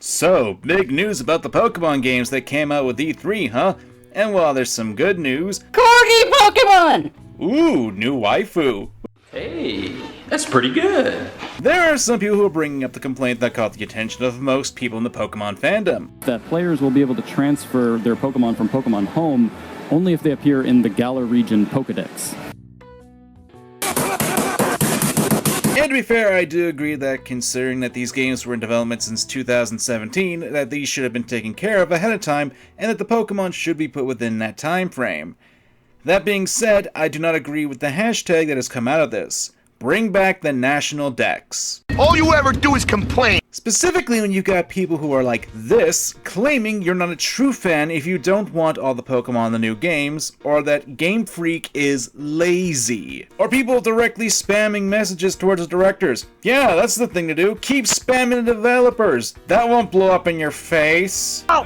So, big news about the Pokemon games that came out with E3, huh? And while there's some good news... Corgi Pokemon! Ooh, new waifu. Hey, that's pretty good. There are some people who are bringing up the complaint that caught the attention of most people in the Pokemon fandom. That players will be able to transfer their Pokemon from Pokemon Home only if they appear in the Galar region Pokedex. And to be fair, I do agree that considering that these games were in development since 2017, that these should have been taken care of ahead of time, and that the Pokemon should be put within that time frame. That being said, I do not agree with the hashtag that has come out of this. Bring back the National Dex. All you ever do is complain. Specifically when you've got people who are like this, claiming you're not a true fan if you don't want all the Pokemon in the new games, or that Game Freak is lazy. Or people directly spamming messages towards the directors. Yeah, that's the thing to do. Keep spamming the developers. That won't blow up in your face. Oh.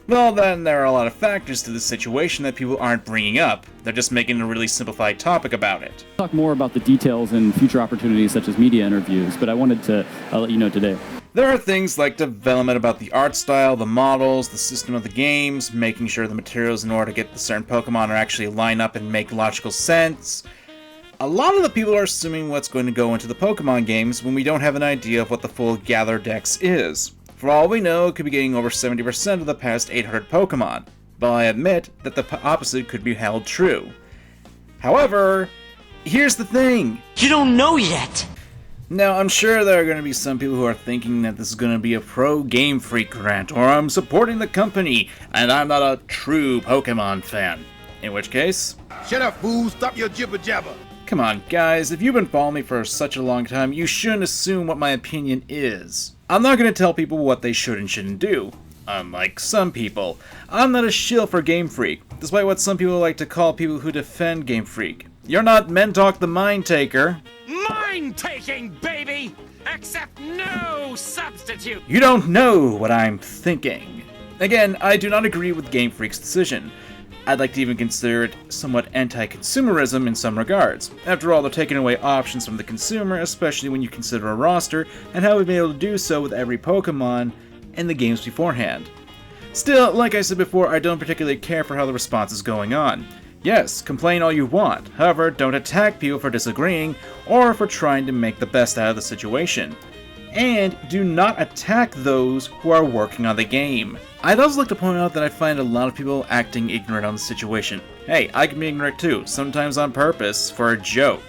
Well, then there are a lot of factors to this situation that people aren't bringing up. They're just making a really simplified topic about it. Talk more about the details and future opportunities such as media interviews, but I wanted to let you know today. There are things like development about the art style, the models, the system of the games, making sure the materials in order to get the certain Pokemon are actually line up and make logical sense. A lot of the people are assuming what's going to go into the Pokemon games when we don't have an idea of what the full Galar Dex is. For all we know, it could be getting over 70% of the past 800 Pokemon, but I admit that the opposite could be held true. However, here's the thing. You don't know yet! Now, I'm sure there are going to be some people who are thinking that this is going to be a pro-Game Freak rant, or I'm supporting the company, and I'm not a true Pokemon fan. In which case... Shut up, fool! Stop your jibber-jabber! Come on, guys, if you've been following me for such a long time, you shouldn't assume what my opinion is. I'm not going to tell people what they should and shouldn't do. Unlike some people, I'm not a shill for Game Freak, despite what some people like to call people who defend Game Freak. You're not Mentalk the Mind Taker. Mind-taking, baby! Accept no substitute! You don't know what I'm thinking. Again, I do not agree with Game Freak's decision. I'd like to even consider it somewhat anti-consumerism in some regards. After all, they're taking away options from the consumer, especially when you consider a roster, and how we've been able to do so with every Pokemon in the games beforehand. Still, like I said before, I don't particularly care for how the response is going on. Yes, complain all you want, however, don't attack people for disagreeing, or for trying to make the best out of the situation. And do not attack those who are working on the game. I'd also like to point out that I find a lot of people acting ignorant on the situation. Hey, I can be ignorant too, sometimes on purpose, for a joke.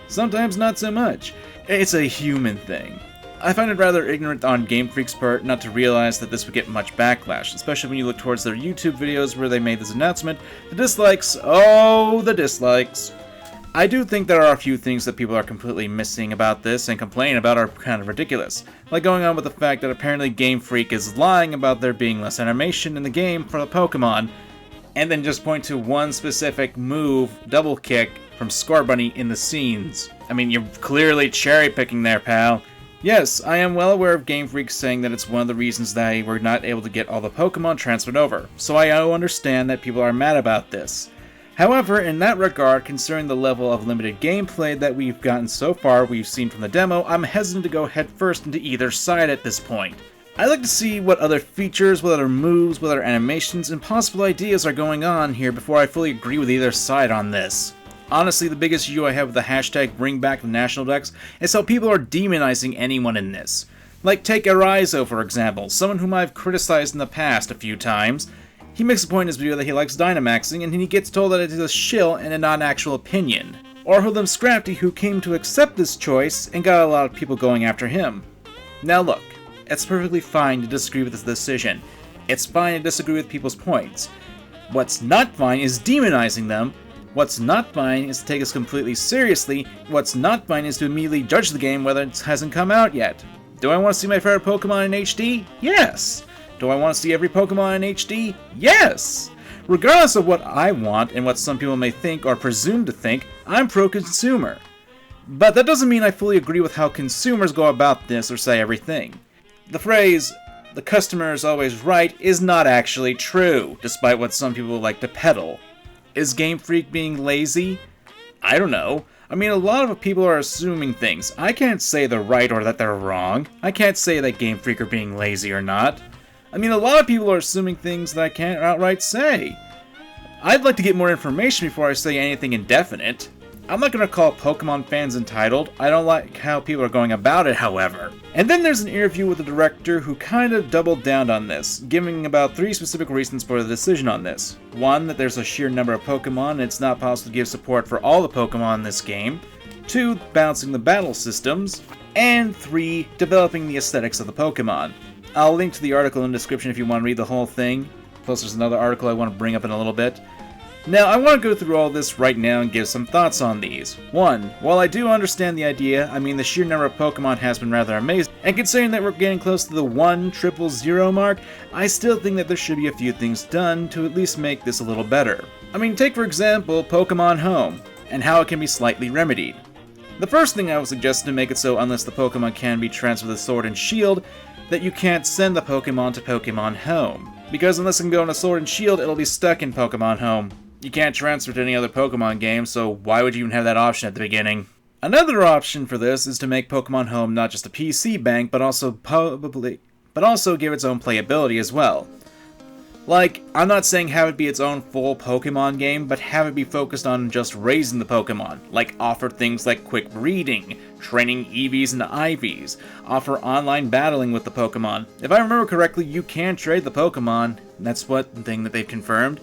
Sometimes not so much. It's a human thing. I find it rather ignorant on Game Freak's part not to realize that this would get much backlash, especially when you look towards their YouTube videos where they made this announcement. The dislikes, oh, the dislikes. I do think there are a few things that people are completely missing about this and complain about are kind of ridiculous. Like going on with the fact that apparently Game Freak is lying about there being less animation in the game for the Pokemon, and then just point to one specific move, double kick, from Scorbunny in the scenes. I mean, you're clearly cherry-picking there, pal. Yes, I am well aware of Game Freak saying that it's one of the reasons they were not able to get all the Pokemon transferred over, so I understand that people are mad about this. However, in that regard, considering the level of limited gameplay that we've gotten so far, we've seen from the demo, I'm hesitant to go headfirst into either side at this point. I'd like to see what other features, what other moves, what other animations, and possible ideas are going on here before I fully agree with either side on this. Honestly, the biggest issue I have with the hashtag Bring Back the National Dex is how people are demonizing anyone in this. Like, take Arizo, for example, someone whom I've criticized in the past a few times. He makes a point in his video that he likes Dynamaxing, and he gets told that it is a shill and a non-actual opinion. Or Hoodlum Scrafty, who came to accept this choice and got a lot of people going after him. Now look, it's perfectly fine to disagree with this decision. It's fine to disagree with people's points. What's not fine is demonizing them. What's not fine is to take us completely seriously. What's not fine is to immediately judge the game whether it hasn't come out yet. Do I want to see my favorite Pokemon in HD? Yes! Do I want to see every Pokemon in HD? Yes! Regardless of what I want and what some people may think or presume to think, I'm pro-consumer. But that doesn't mean I fully agree with how consumers go about this or say everything. The phrase, "the customer is always right," is not actually true, despite what some people like to peddle. Is Game Freak being lazy? I don't know. I mean, a lot of people are assuming things. I can't say they're right or that they're wrong. I can't say that Game Freak are being lazy or not. I mean, a lot of people are assuming things that I can't outright say. I'd like to get more information before I say anything indefinite. I'm not going to call Pokemon fans entitled. I don't like how people are going about it, however. And then there's an interview with the director who kind of doubled down on this, giving about 3 specific reasons for the decision on this. 1, that there's a sheer number of Pokemon and it's not possible to give support for all the Pokemon in this game. 2, balancing the battle systems. And 3, developing the aesthetics of the Pokemon. I'll link to the article in the description if you want to read the whole thing. Plus there's another article I want to bring up in a little bit. Now, I want to go through all this right now and give some thoughts on these. 1. While I do understand the idea, I mean the sheer number of Pokemon has been rather amazing, and considering that we're getting close to the 1,000 mark, I still think that there should be a few things done to at least make this a little better. I mean, take for example Pokemon Home, and how it can be slightly remedied. The first thing I would suggest is to make it so unless the Pokemon can be transferred with Sword and Shield, that you can't send the Pokemon to Pokemon Home. Because unless it can go on a Sword and Shield, it'll be stuck in Pokemon Home. You can't transfer to any other Pokemon game, so why would you even have that option at the beginning? Another option for this is to make Pokemon Home not just a PC bank, but also give its own playability as well. Like, I'm not saying have it be its own full Pokemon game, but have it be focused on just raising the Pokemon. Like, offer things like quick breeding, training EVs into IVs, offer online battling with the Pokemon. If I remember correctly, you can trade the Pokemon, that's one thing that they've confirmed.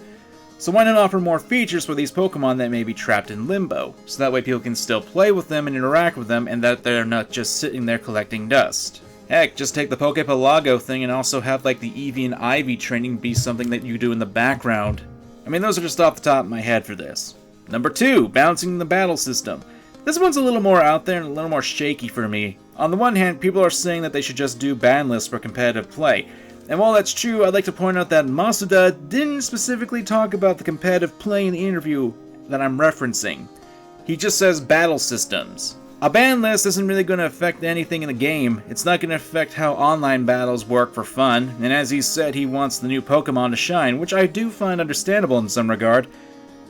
So why not offer more features for these Pokemon that may be trapped in limbo, so that way people can still play with them and interact with them, and that they're not just sitting there collecting dust. Heck, just take the Pokepelago thing and also have like the EV and IV training be something that you do in the background. I mean, those are just off the top of my head for this. Number 2, balancing the battle system. This one's a little more out there and a little more shaky for me. On the one hand, people are saying that they should just do ban lists for competitive play. And while that's true, I'd like to point out that Masuda didn't specifically talk about the competitive play in the interview that I'm referencing. He just says battle systems. A ban list isn't really going to affect anything in the game. It's not going to affect how online battles work for fun, and as he said, he wants the new Pokemon to shine, which I do find understandable in some regard.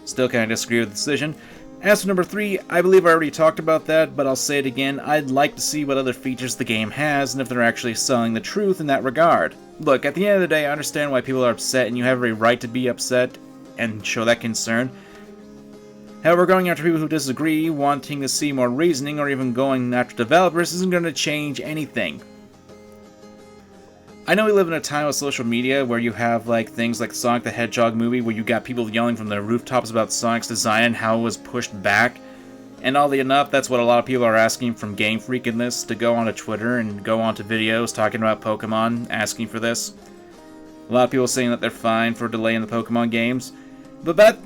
Still kind of disagree with the decision. As for number 3, I believe I already talked about that, but I'll say it again, I'd like to see what other features the game has, and if they're actually selling the truth in that regard. Look, at the end of the day, I understand why people are upset, and you have every right to be upset and show that concern. However, going after people who disagree, wanting to see more reasoning, or even going after developers isn't going to change anything. I know we live in a time of social media where you have like things like Sonic the Hedgehog movie where you got people yelling from the rooftops about Sonic's design and how it was pushed back. And oddly enough, that's what a lot of people are asking from Game Freak in this, to go onto Twitter and go onto videos talking about Pokemon, asking for this. A lot of people saying that they're fine for a delay in the Pokemon games. But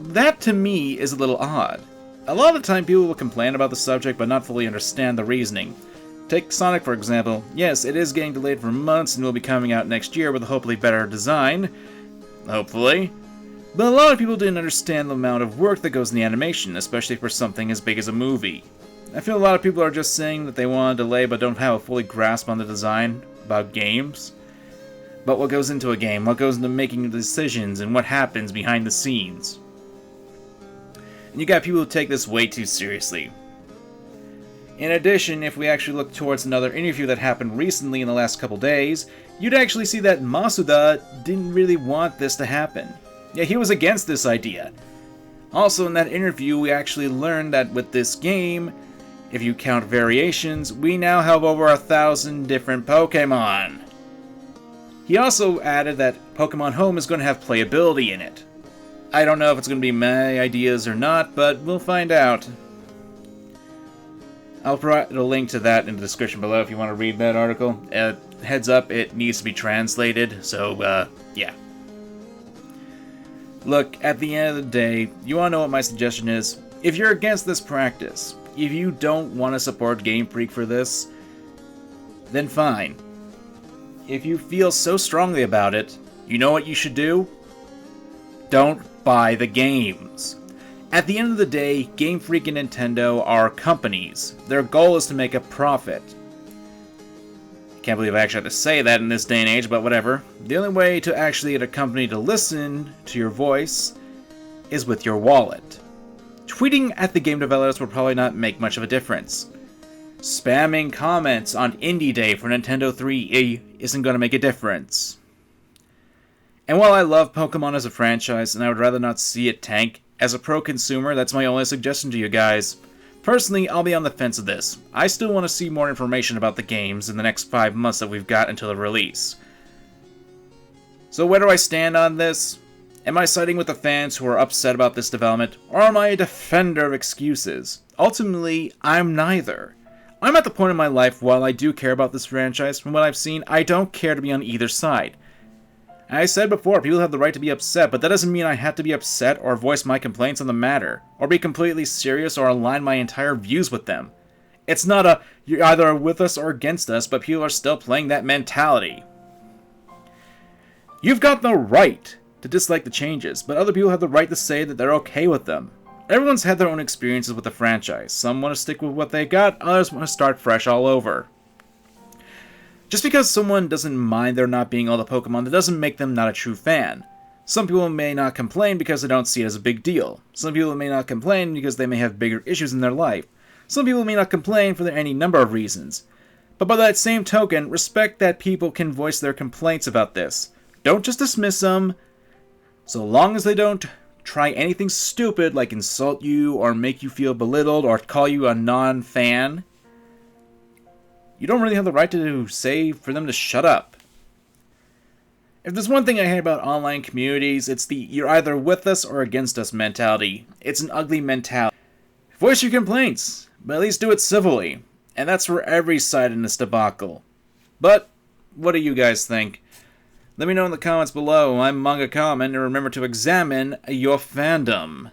that to me is a little odd. A lot of the time people will complain about the subject but not fully understand the reasoning. Take Sonic for example. Yes, it is getting delayed for months and will be coming out next year with a hopefully better design. Hopefully. But a lot of people didn't understand the amount of work that goes in the animation, especially for something as big as a movie. I feel a lot of people are just saying that they want a delay but don't have a fully grasp on the design about games. But what goes into a game, what goes into making the decisions, and what happens behind the scenes. And you got people who take this way too seriously. In addition, if we actually look towards another interview that happened recently in the last couple days, you'd actually see that Masuda didn't really want this to happen. Yeah, he was against this idea. Also in that interview, we actually learned that with this game, if you count variations, we now have over 1,000 different Pokemon. He also added that Pokemon Home is going to have playability in it. I don't know if it's going to be my ideas or not, but we'll find out. I'll provide a link to that in the description below if you want to read that article. Heads up, it needs to be translated, so, yeah. Look, at the end of the day, you want to know what my suggestion is? If you're against this practice, if you don't want to support Game Freak for this, then fine. If you feel so strongly about it, you know what you should do? Don't buy the games. At the end of the day, Game Freak and Nintendo are companies. Their goal is to make a profit. Can't believe I actually have to say that in this day and age, but whatever. The only way to actually get a company to listen to your voice is with your wallet. Tweeting at the game developers will probably not make much of a difference. Spamming comments on Indie Day for Nintendo 3 isn't going to make a difference. And while I love Pokemon as a franchise and I would rather not see it tank, as a pro consumer, that's my only suggestion to you guys. Personally, I'll be on the fence of this. I still want to see more information about the games in the next 5 months that we've got until the release. So where do I stand on this? Am I siding with the fans who are upset about this development, or am I a defender of excuses? Ultimately, I'm neither. I'm at the point in my life, while I do care about this franchise, from what I've seen, I don't care to be on either side. And I said before, people have the right to be upset, but that doesn't mean I have to be upset or voice my complaints on the matter, or be completely serious or align my entire views with them. It's not a, you're either with us or against us, but people are still playing that mentality. You've got the right to dislike the changes, but other people have the right to say that they're okay with them. Everyone's had their own experiences with the franchise. Some want to stick with what they got, others want to start fresh all over. Just because someone doesn't mind there not being all the Pokemon, that doesn't make them not a true fan. Some people may not complain because they don't see it as a big deal. Some people may not complain because they may have bigger issues in their life. Some people may not complain for any number of reasons. But by that same token, respect that people can voice their complaints about this. Don't just dismiss them. So long as they don't try anything stupid like insult you or make you feel belittled or call you a non-fan, you don't really have the right to say for them to shut up. If there's one thing I hate about online communities, it's the you're either with us or against us mentality. It's an ugly mentality. Voice your complaints, but at least do it civilly. And that's for every side in this debacle. But, what do you guys think? Let me know in the comments below. I'm Mangakamen, and remember to examine your fandom.